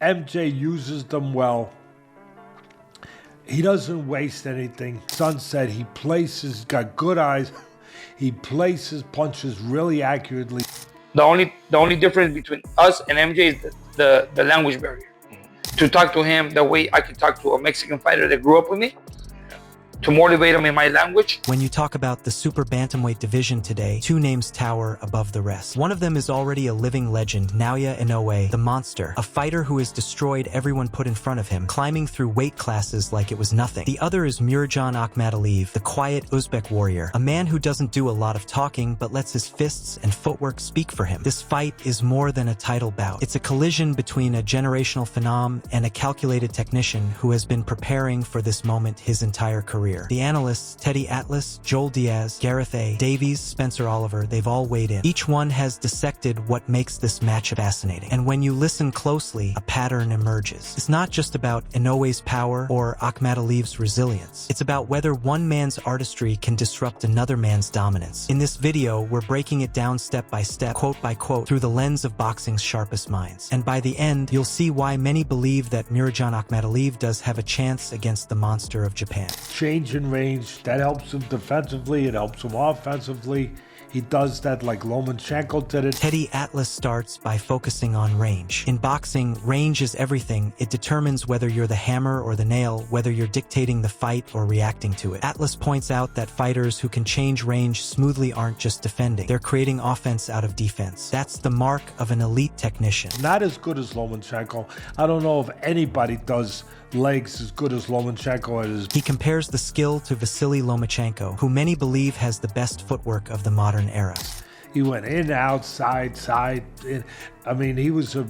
MJ uses them well. He doesn't waste anything. Son said he places, got good eyes. He places punches really accurately. The only difference between us and MJ is the language barrier. To talk to him the way I can talk to a Mexican fighter that grew up with me, to motivate him in my language. When you talk about the super bantamweight division today, two names tower above the rest. One of them is already a living legend, Naoya Inoue, the monster, a fighter who has destroyed everyone put in front of him, climbing through weight classes like it was nothing. The other is Murodjon Akhmadaliyev, the quiet Uzbek warrior, a man who doesn't do a lot of talking but lets his fists and footwork speak for him. This fight is more than a title bout. It's a collision between a generational phenom and a calculated technician who has been preparing for this moment his entire career. The analysts, Teddy Atlas, Joel Diaz, Gareth A. Davies, Spencer Oliver, they've all weighed in. Each one has dissected what makes this matchup fascinating. And when you listen closely, a pattern emerges. It's not just about Inoue's power or Akhmadaliyev's resilience. It's about whether one man's artistry can disrupt another man's dominance. In this video, we're breaking it down step by step, quote by quote, through the lens of boxing's sharpest minds. And by the end, you'll see why many believe that Murodjon Akhmadaliyev does have a chance against the monster of Japan. Change in range, that helps him defensively, it helps him offensively. He does that like Lomachenko did it. Teddy Atlas starts by focusing on range. In boxing, range is everything. It determines whether you're the hammer or the nail, whether you're dictating the fight or reacting to it. Atlas points out that fighters who can change range smoothly aren't just defending. They're creating offense out of defense. That's the mark of an elite technician. Not as good as Lomachenko. I don't know if anybody does legs as good as Lomachenko is. He compares the skill to Vasily Lomachenko, who many believe has the best footwork of the modern era. He went in, out, side, in. I mean, he was a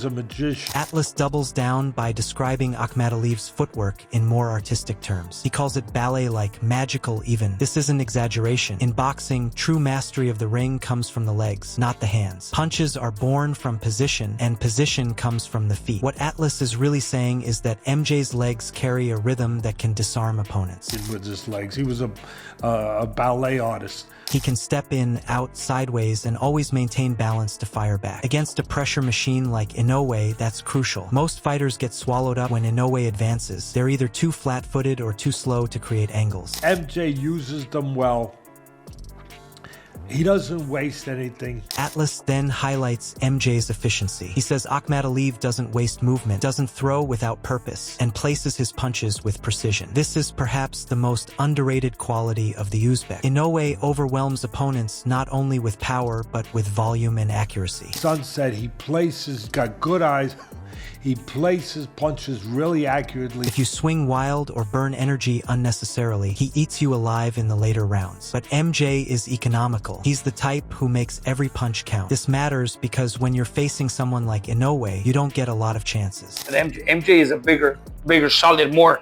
magician. Atlas doubles down by describing Akhmadaliyev's footwork in more artistic terms. He calls it ballet-like, magical even. This isn't exaggeration. In boxing, true mastery of the ring comes from the legs, not the hands. Punches are born from position, and position comes from the feet. What Atlas is really saying is that MJ's legs carry a rhythm that can disarm opponents. With his legs, he was a ballet artist. He can step in, out, sideways, and always maintain balance to fire back. Against a pressure machine like Inoue, that's crucial. Most fighters get swallowed up when Inoue advances. They're either too flat-footed or too slow to create angles. MJ uses them well. He doesn't waste anything. Atlas then highlights MJ's efficiency. He says Akhmadaliyev doesn't waste movement, doesn't throw without purpose, and places his punches with precision. This is perhaps the most underrated quality of the Uzbek. Inoue overwhelms opponents not only with power, but with volume and accuracy. Son said he got good eyes. He places punches really accurately. If you swing wild or burn energy unnecessarily, he eats you alive in the later rounds. But MJ is economical. He's the type who makes every punch count. This matters because when you're facing someone like Inoue, you don't get a lot of chances. And MJ is a bigger, solid, more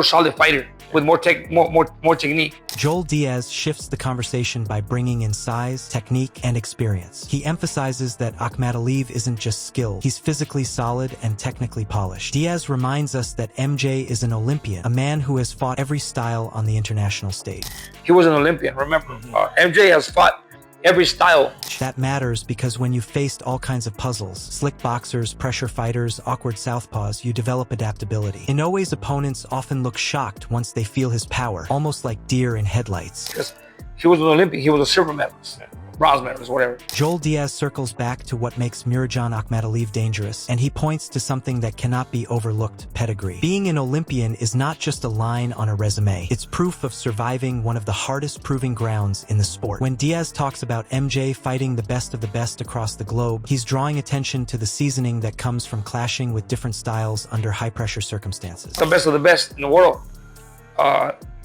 solid fighter with more technique. Joel Diaz shifts the conversation by bringing in size, technique, and experience. He emphasizes that Akhmadaliyev isn't just skilled, he's physically solid and technically polished. Diaz reminds us that MJ is an Olympian, a man who has fought every style on the international stage. He was an Olympian, remember. MJ has fought every style. That matters because when you faced all kinds of puzzles, slick boxers, pressure fighters, awkward southpaws, you develop adaptability. Inoue's opponents often look shocked once they feel his power, almost like deer in headlights. Because he was an Olympian, he was a silver medalist, bronze medalist, whatever. Joel Diaz circles back to what makes Murodjon Akhmadaliyev dangerous, and he points to something that cannot be overlooked: pedigree. Being an Olympian is not just a line on a resume. It's proof of surviving one of the hardest proving grounds in the sport. When Diaz talks about MJ fighting the best of the best across the globe, he's drawing attention to the seasoning that comes from clashing with different styles under high-pressure circumstances. The best of the best in the world.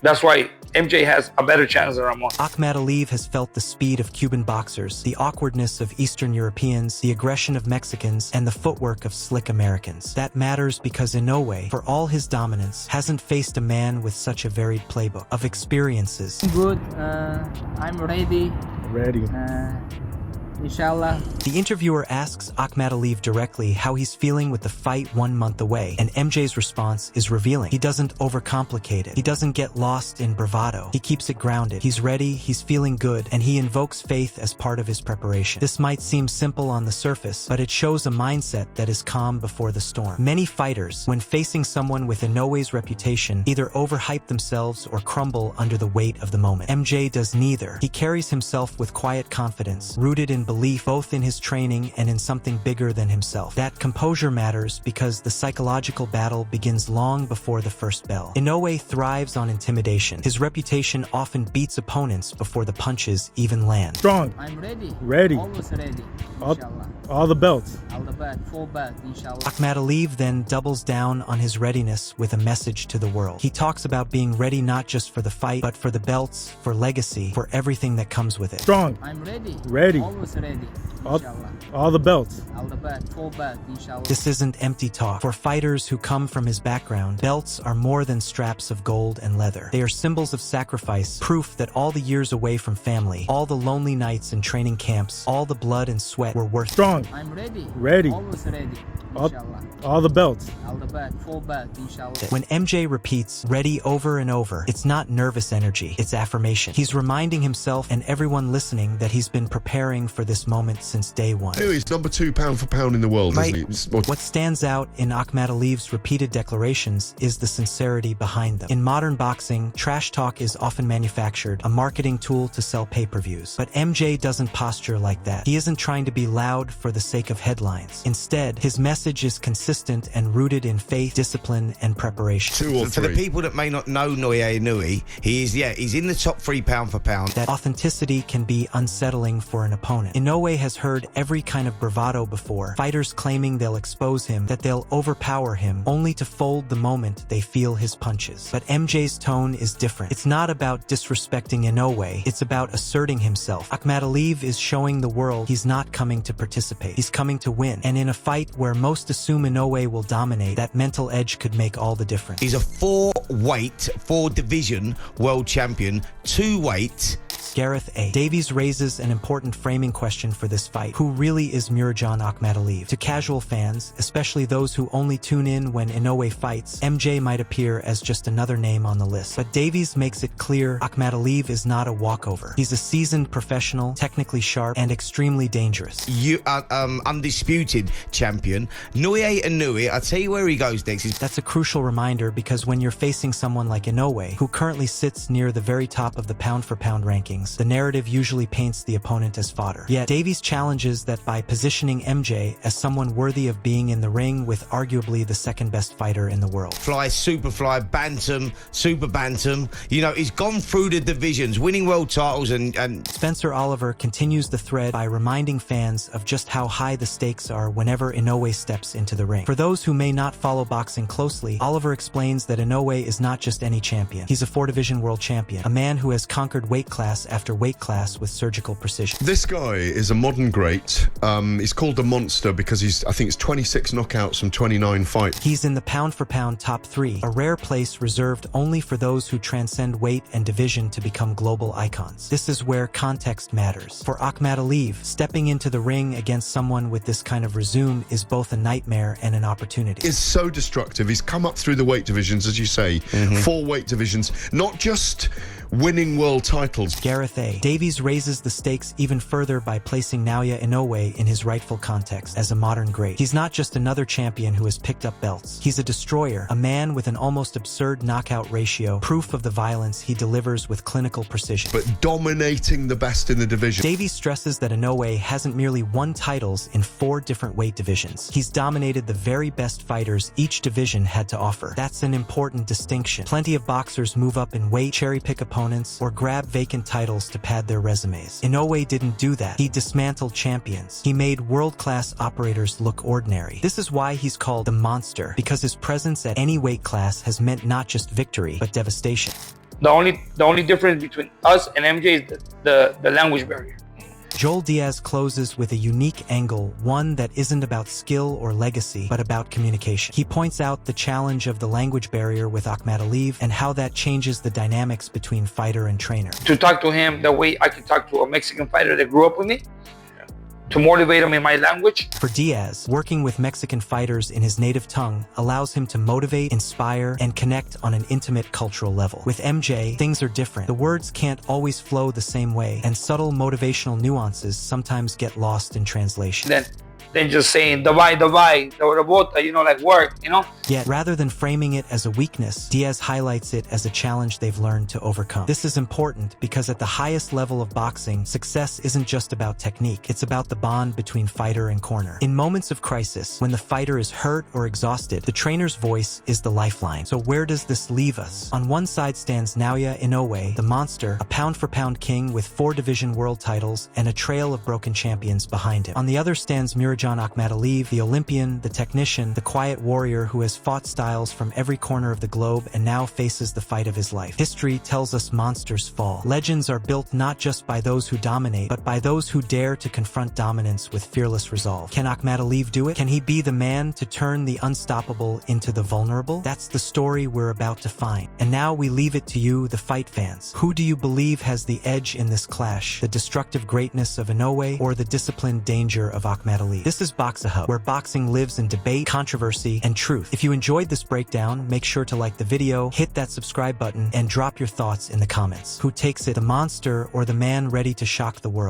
That's why MJ has a better chance than Ramon. Akhmadaliyev has felt the speed of Cuban boxers, the awkwardness of Eastern Europeans, the aggression of Mexicans, and the footwork of slick Americans. That matters because Inoue, for all his dominance, hasn't faced a man with such a varied playbook of experiences. Good. I'm ready. inshallah. The interviewer asks Akhmadaliyev directly how he's feeling with the fight 1 month away, and MJ's response is revealing. He doesn't overcomplicate it. He doesn't get lost in bravado. He keeps it grounded. He's ready, he's feeling good, and he invokes faith as part of his preparation. This might seem simple on the surface, but it shows a mindset that is calm before the storm. Many fighters, when facing someone with Inoue's reputation, either overhype themselves or crumble under the weight of the moment. MJ does neither. He carries himself with quiet confidence, rooted in belief both in his training and in something bigger than himself. That composure matters because the psychological battle begins long before the first bell. Inoue thrives on intimidation. His reputation often beats opponents before the punches even land. Strong. I'm ready. Ready. Always ready. Inshallah. All the belts. All the belt, full belt, inshallah. Akhmadaliyev then doubles down on his readiness with a message to the world. He talks about being ready not just for the fight, but for the belts, for legacy, for everything that comes with it. Strong. I'm ready. Ready. Always ready. Inshallah. All the belts. All the belt, full belt, inshallah. This isn't empty talk. For fighters who come from his background, belts are more than straps of gold and leather. They are symbols of sacrifice, proof that all the years away from family, all the lonely nights in training camps, all the blood and sweat were worth it. Strong. I'm ready. Ready. Always ready. Inshallah. All the belts. All the belt, full belt, inshallah. When MJ repeats ready over and over, it's not nervous energy, it's affirmation. He's reminding himself and everyone listening that he's been preparing for this moment since day one. He's number 2 pound for pound in the world, isn't he? What stands out in Akhmadaliyev's repeated declarations is the sincerity behind them. In modern boxing, trash talk is often manufactured, a marketing tool to sell pay-per-views. But MJ doesn't posture like that. He isn't trying to be loud for the sake of headlines. Instead, his message is consistent and rooted in faith, discipline, and preparation. 2 or 3. For the people that may not know Inoue, he's in the top 3 pound for pound. That authenticity can be unsettling for an opponent. Inoue has heard every kind of bravado before, fighters claiming they'll expose him, that they'll overpower him, only to fold the moment they feel his punches. But MJ's tone is different. It's not about disrespecting Inoue, it's about asserting himself. Akhmadaliyev is showing the world he's not coming to participate, he's coming to win. And in a fight where most assume Inoue will dominate, that mental edge could make all the difference. He's a 4 division world champion, 2 weight. Gareth A. Davies raises an important framing question for this fight. Who really is Murodjon Akhmadaliyev? To casual fans, especially those who only tune in when Inoue fights, MJ might appear as just another name on the list. But Davies makes it clear Akhmadaliyev is not a walkover. He's a seasoned professional, technically sharp, and extremely dangerous. You are undisputed champion. Inoue, I'll tell you where he goes next. That's a crucial reminder because when you're facing someone like Inoue, who currently sits near the very top of the pound-for-pound rankings, the narrative usually paints the opponent as fodder. Yet, Davies challenges that by positioning MJ as someone worthy of being in the ring with arguably the second best fighter in the world. Fly, super fly, bantam, super bantam. You know, he's gone through the divisions, winning world titles and... Spencer Oliver continues the thread by reminding fans of just how high the stakes are whenever Inoue steps into the ring. For those who may not follow boxing closely, Oliver explains that Inoue is not just any champion. He's a 4-division world champion, a man who has conquered weight class after weight class with surgical precision. This guy is a modern great. He's called the Monster because I think it's 26 knockouts from 29 fights. He's in the pound-for-pound top 3, a rare place reserved only for those who transcend weight and division to become global icons. This is where context matters. For Akhmadaliyev, stepping into the ring against someone with this kind of resume is both a nightmare and an opportunity. It's so destructive. He's come up through the weight divisions, as you say, 4 weight divisions, not just winning world titles. Gareth A. Davies raises the stakes even further by placing Naoya Inoue in his rightful context as a modern great. He's not just another champion who has picked up belts. He's a destroyer, a man with an almost absurd knockout ratio, proof of the violence he delivers with clinical precision. But dominating the best in the division. Davies stresses that Inoue hasn't merely won titles in 4 different weight divisions. He's dominated the very best fighters each division had to offer. That's an important distinction. Plenty of boxers move up in weight, cherry-pick opponents, or grab vacant titles to pad their resumes. Inoue didn't do that. He dismantled champions. He made world-class operators look ordinary. This is why he's called the Monster, because his presence at any weight class has meant not just victory, but devastation. The only difference between us and MJ is the language barrier. Joel Diaz closes with a unique angle, one that isn't about skill or legacy, but about communication. He points out the challenge of the language barrier with Akhmadaliyev and how that changes the dynamics between fighter and trainer. To talk to him the way I can talk to a Mexican fighter that grew up with me, to motivate him in my language. For Diaz, working with Mexican fighters in his native tongue allows him to motivate, inspire, and connect on an intimate cultural level. With MJ, things are different. The words can't always flow the same way, and subtle motivational nuances sometimes get lost in translation. Then just saying davai, rabota, you know, like work, you know. Yet, rather than framing it as a weakness, Diaz highlights it as a challenge they've learned to overcome. This is important because at the highest level of boxing, success isn't just about technique, it's about the bond between fighter and corner. In moments of crisis, when the fighter is hurt or exhausted, the trainer's voice is the lifeline. So where does this leave us? On one side stands Naoya Inoue, the monster, a pound-for-pound king with 4 division world titles and a trail of broken champions behind him. On the other stands Mirajan Akhmadaliyev, the Olympian, the technician, the quiet warrior who has fought styles from every corner of the globe and now faces the fight of his life. History tells us monsters fall. Legends are built not just by those who dominate, but by those who dare to confront dominance with fearless resolve. Can Akhmadaliyev do it? Can he be the man to turn the unstoppable into the vulnerable? That's the story we're about to find. And now we leave it to you, the fight fans. Who do you believe has the edge in this clash? The destructive greatness of Inoue or the disciplined danger of Akhmadaliyev? This is BoxiHub, where boxing lives in debate, controversy, and truth. If you enjoyed this breakdown, make sure to like the video, hit that subscribe button, and drop your thoughts in the comments. Who takes it, the monster or the man ready to shock the world?